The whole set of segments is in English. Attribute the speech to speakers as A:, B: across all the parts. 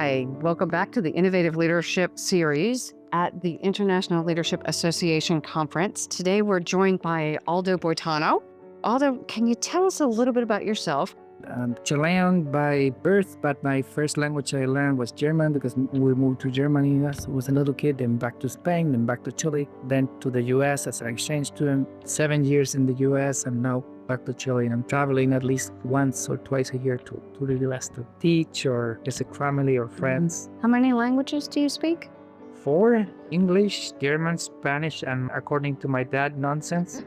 A: Hi, welcome back to the Innovative Leadership Series at the International Leadership Association Conference. Today we're joined by Aldo Boitano. Aldo, can you tell us a little bit about yourself?
B: I'm Chilean by birth, but my first language I learned was German because we moved to Germany as I was a little kid, then back to Spain, then back to Chile, then to the US as an exchange student, 7 years in the US, and now back to Chile. And I'm traveling at least once or twice a year to the US to teach or visit family or friends.
A: How many languages do you speak?
B: 4: English, German, Spanish, and according to my dad, nonsense.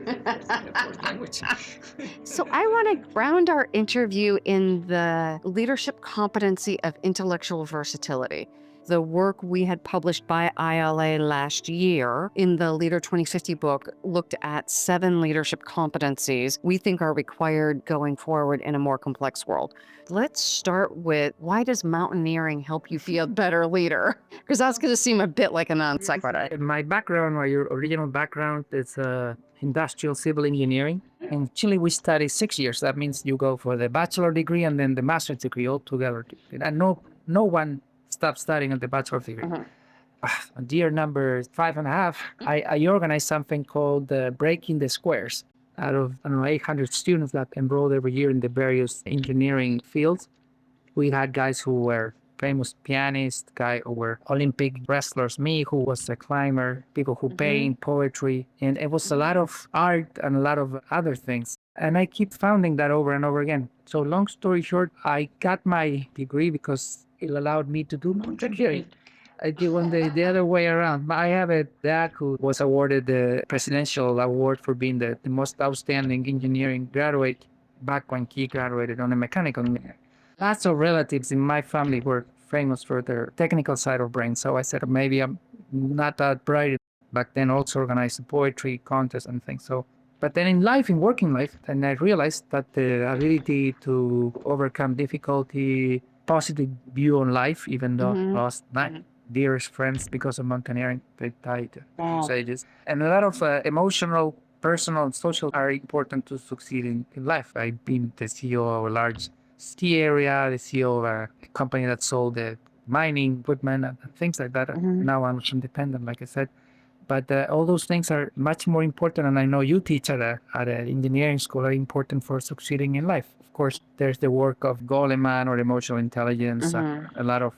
A: So I want to ground our interview in the leadership competency of intellectual versatility. The work we had published by ILA last year in the Leader 2050 book looked at 7 leadership competencies we think are required going forward in a more complex world. Let's start with, why does mountaineering help you be a better leader? Because that's going to seem a bit like a non sequitur.
B: My background, or your original background, is industrial civil engineering. In Chile, we study 6 years. That means you go for the bachelor degree and then the master's degree all together. And no one stops studying at the bachelor's degree. On year number 5.5, I organized something called Breaking the Squares. Out of, 800 students that enrolled every year in the various engineering fields, we had guys who were famous pianists, guys who were Olympic wrestlers, me who was a climber, people who paint, poetry, and it was a lot of art and a lot of other things. And I keep finding that over and over again. So long story short, I got my degree because it allowed me to do mountaineering. I did one day the other way around. I have a dad who was awarded the presidential award for being the most outstanding engineering graduate back when he graduated on a mechanical engineering. Lots of relatives in my family were famous for their technical side of brain. So I said, maybe I'm not that bright. Back then also organized a poetry contest and things. So, but then in life, in working life, then I realized that the ability to overcome difficulty, positive view on life, even though I lost my dearest friends because of mountaineering, they died at ages. And a lot of emotional, personal, and social are important to succeed in life. I've been the CEO of a large ski area, the CEO of a company that sold the mining equipment and things like that. Now I'm independent, like I said. But all those things are much more important, and I know you teach at an engineering school, are important for succeeding in life. Of course, there's the work of Goleman or emotional intelligence, a lot of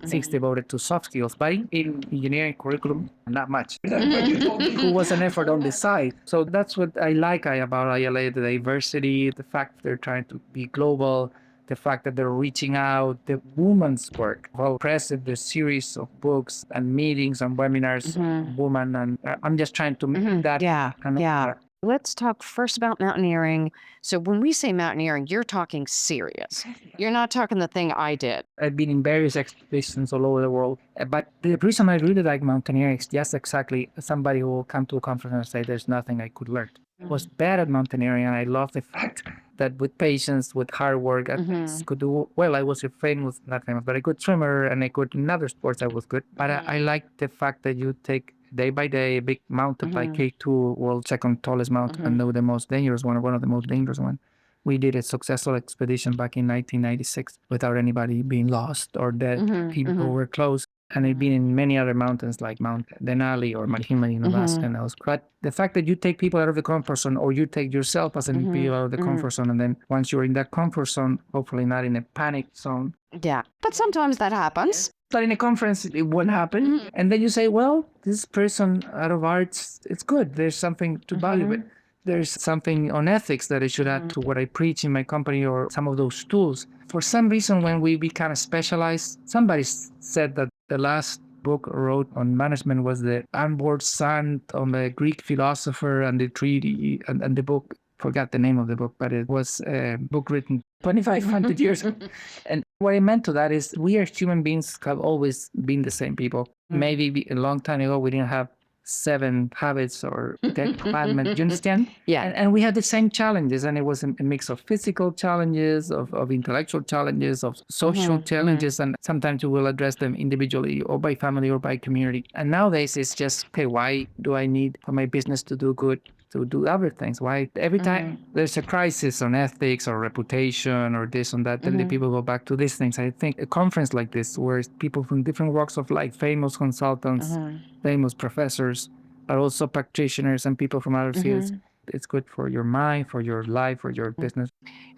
B: things devoted to soft skills, but in engineering curriculum, not much. Who was an effort on the side. So that's what I like about ILA, the diversity, the fact they're trying to be global, the fact that they're reaching out, the women's work, how impressive the series of books and meetings and webinars, women, and I'm just trying to make that.
A: Yeah. Let's talk first about mountaineering. So when we say mountaineering, you're talking serious. You're not talking the thing I did.
B: I've been in various expeditions all over the world. But the reason I really like mountaineering is just exactly somebody who will come to a conference and say there's nothing I could learn. I was bad at mountaineering, and I love the fact that with patience, with hard work, I could do well. I was not famous, but a good swimmer, and in other sports I was good. But I like the fact that you take day by day a big mountain like K2, world second tallest mountain, and know the most dangerous one, or one of the most dangerous ones. We did a successful expedition back in 1996 without anybody being lost or dead. People who were close. And I've been in many other mountains like Mount Denali or Mount Himalaya in Alaska and else. But the fact that you take people out of the comfort zone, or you take yourself as an individual out of the comfort zone, and then once you're in that comfort zone, hopefully not in a panic zone.
A: Yeah, but sometimes that happens.
B: But in a conference, it won't happen. And then you say, well, this person out of arts, it's good. There's something to value it. There's something on ethics that I should add to what I preach in my company, or some of those tools. For some reason, when we kind of specialize, somebody said that the last book I wrote on management was the Onward Son on the Greek philosopher and the treaty, and the book, forgot the name of the book, but it was a book written 2,500 years ago. And what I meant to that is, we as human beings have always been the same people. Maybe a long time ago, we didn't have 7 habits or 10 commandments. You understand?
A: Yeah.
B: And we had the same challenges, and it was a mix of physical challenges, of intellectual challenges, of social challenges, and sometimes you will address them individually or by family or by community. And nowadays it's just, okay, why do I need for my business to do good? to do other things. Why every time there's a crisis on ethics or reputation or this and that, then the people go back to these things. I think a conference like this, where people from different walks of life, famous consultants, famous professors, but also practitioners and people from other fields, it's good for your mind, for your life, for your business.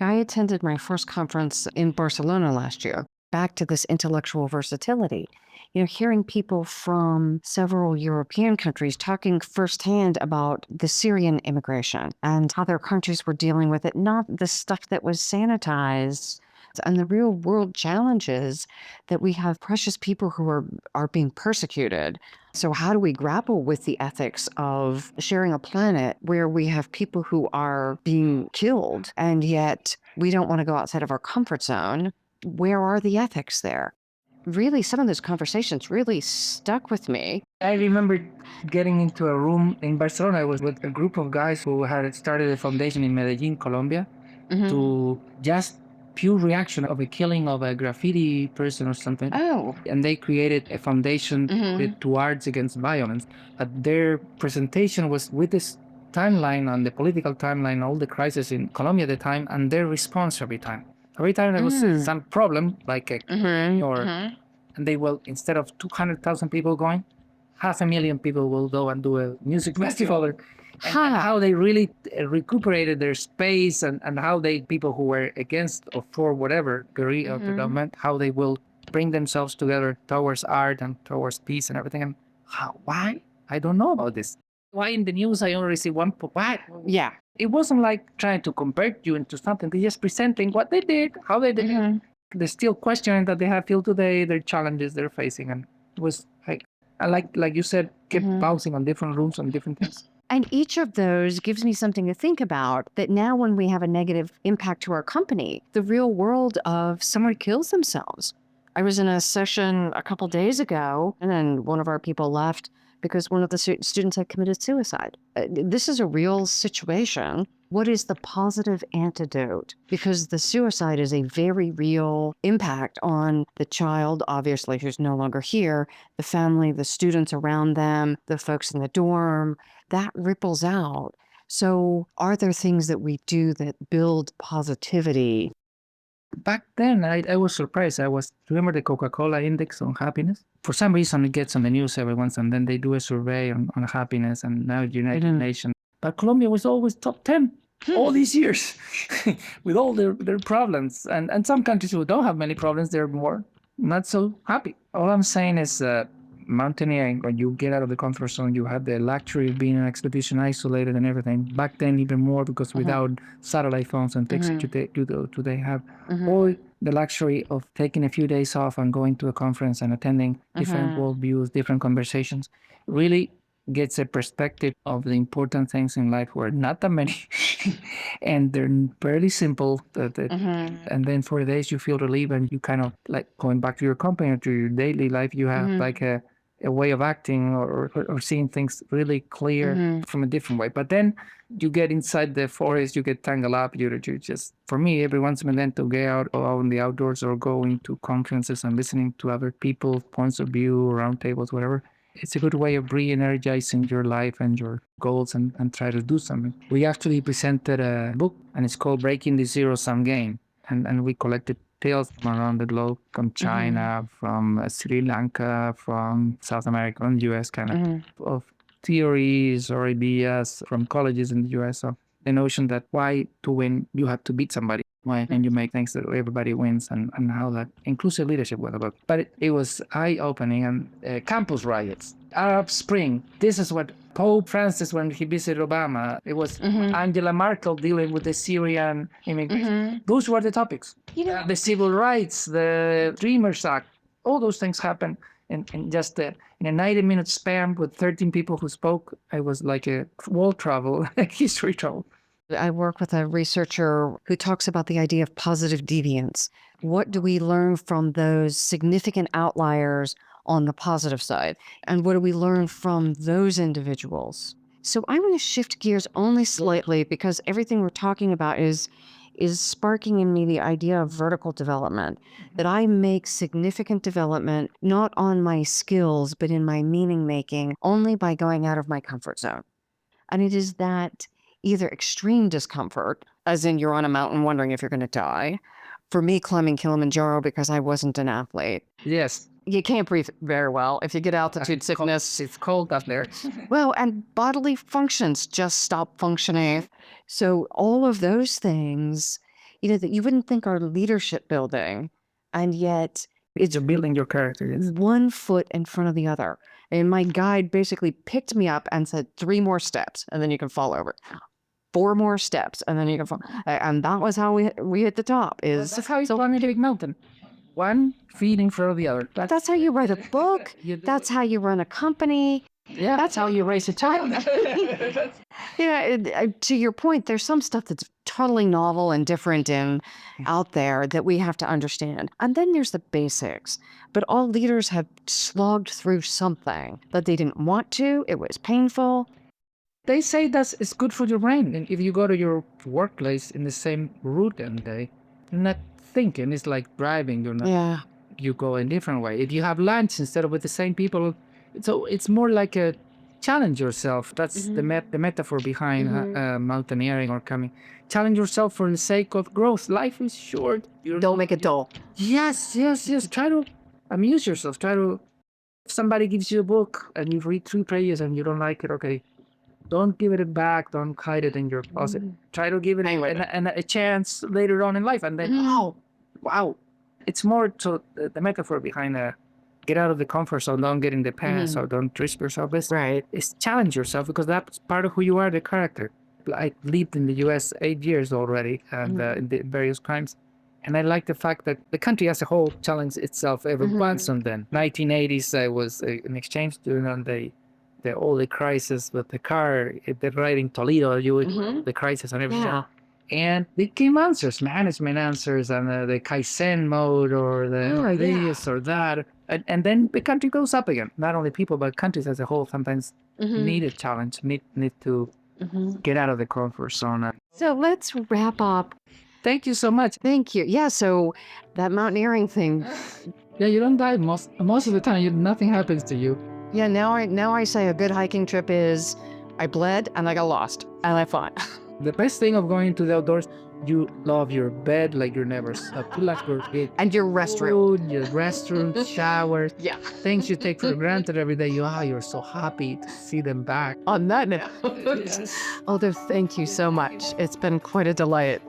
A: I attended my first conference in Barcelona last year. Back to this intellectual versatility. Hearing people from several European countries talking firsthand about the Syrian immigration and how their countries were dealing with it, not the stuff that was sanitized, and the real world challenges that we have precious people who are being persecuted. So how do we grapple with the ethics of sharing a planet where we have people who are being killed, and yet we don't want to go outside of our comfort zone? Where are the ethics there? Really, some of those conversations really stuck with me.
B: I remember getting into a room in Barcelona. I was with a group of guys who had started a foundation in Medellin, Colombia, to just pure reaction of a killing of a graffiti person or something.
A: Oh.
B: And they created a foundation to arts against violence. But their presentation was with this timeline on the political timeline, all the crisis in Colombia at the time, and their response every time. Every time there was some problem, like a and they will, instead of 200,000 people going, 500,000 people will go and do a music festival. And how they really recuperated their space, and how people who were against or for whatever guerrilla of the government, how they will bring themselves together towards art and towards peace and everything. And why? I don't know about this. Why in the news I only see one? Why?
A: Yeah.
B: It wasn't like trying to convert you into something. They just presenting what they did, how they did it. The still questioning that they have till today, their challenges they're facing, and it was like you said, kept bouncing on different rooms on different things.
A: And each of those gives me something to think about, that now when we have a negative impact to our company, the real world of someone kills themselves. I was in a session a couple days ago, and then one of our people left because one of the students had committed suicide. This is a real situation. What is the positive antidote? Because the suicide is a very real impact on the child, obviously, who's no longer here, the family, the students around them, the folks in the dorm. That ripples out. So are there things that we do that build positivity?
B: Back then, I was surprised. Remember the Coca-Cola index on happiness? For some reason, it gets on the news every once, and then they do a survey on happiness, and now United Nations. But Colombia was always top 10 all these years with all their problems. And some countries who don't have many problems, they're more not so happy. All I'm saying is mountaineering, when you get out of the comfort zone, you have the luxury of being an expedition, isolated and everything. Back then, even more, because without satellite phones and things they have, or the luxury of taking a few days off and going to a conference and attending different worldviews, different conversations, really gets a perspective of the important things in life, where not that many, and they're fairly simple. And then for days you feel relief, and you kind of like going back to your company or to your daily life, you have like a way of acting or seeing things really clear from a different way. But then you get inside the forest, you get tangled up. You just, for me, every once in a while to get out in the outdoors or go into conferences and listening to other people's points of view, round tables, whatever. It's a good way of re-energizing your life and your goals, and try to do something. We actually presented a book, and it's called Breaking the Zero-Sum Game. And we collected tales from around the globe, from China, from Sri Lanka, from South America, and US, kind of theories or ideas from colleges in the US. So the notion that why to win, you have to beat somebody. Why? And you make things that everybody wins, and how that inclusive leadership was about. But it was eye-opening. And campus riots, Arab Spring. This is what Pope Francis, when he visited Obama, it was Angela Merkel dealing with the Syrian immigration. Those were the topics. The civil rights, the Dreamers Act, all those things happened in just in a 90-minute span with 13 people who spoke. It was like a world travel, a history travel.
A: I work with a researcher who talks about the idea of positive deviance. What do we learn from those significant outliers on the positive side? And what do we learn from those individuals? So I want to shift gears only slightly, because everything we're talking about is sparking in me the idea of vertical development, that I make significant development not on my skills, but in my meaning making, only by going out of my comfort zone. And it is that either extreme discomfort, as in you're on a mountain wondering if you're going to die. For me, climbing Kilimanjaro, because I wasn't an athlete,
B: Yes.
A: you can't breathe very well. If you get altitude sickness,
B: It's cold up there.
A: well, and bodily functions just stop functioning. So all of those things, that you wouldn't think are leadership building, and yet
B: It's building your character. Yes.
A: one foot in front of the other. And my guide basically picked me up and said, 3 more steps, and then you can fall over. 4 more steps, and then you can fall. And that was how we hit the top.
B: That's how you climb a big mountain. One feet in front of the other.
A: That's how you write a book. That's how you run a company.
B: Yeah.
A: That's how you raise a child. To your point, there's some stuff that's totally novel and different and out there that we have to understand. And then there's the basics. But all leaders have slogged through something that they didn't want to. It was painful.
B: They say it's good for your brain. And if you go to your workplace in the same route and you're not thinking. It's like driving. You're not.
A: Yeah.
B: You go a different way. If you have lunch instead of with the same people, so it's more like a challenge yourself. That's the metaphor behind mountaineering or coming. Challenge yourself for the sake of growth. Life is short.
A: Don't make it dull.
B: Yes. Try to amuse yourself. If somebody gives you a book and you read 3 pages and you don't like it, okay, don't give it back. Don't hide it in your closet. Try to give it a chance later on in life. And then, wow. It's more to the metaphor behind get out of the comfort zone, don't get in the past, or don't risk yourself. It's challenge yourself, because that's part of who you are, the character. I lived in the U.S. 8 years already, and in the various crimes. And I like the fact that the country as a whole challenges itself every once and then. 1980s, I was an exchange student on the oil crisis with the car, right in Toledo, the crisis and everything.
A: Yeah.
B: And they came answers, management answers, and the Kaizen mode, or this or that. And then the country goes up again. Not only people, but countries as a whole sometimes need a challenge, need to get out of the comfort zone.
A: So let's wrap up.
B: Thank you so much.
A: Thank you. Yeah, so that mountaineering thing.
B: Yeah, you don't die most of the time. Nothing happens to you.
A: Yeah, now I say a good hiking trip is I bled and I got lost and I fought.
B: The best thing of going to the outdoors, you love your bed like you're never slept. You like your
A: and your restroom.
B: Food, your restroom, showers.
A: Yeah.
B: Things you take for granted every day. You're so happy to see them back.
A: On that note, Aldo, thank you so much. It's been quite a delight.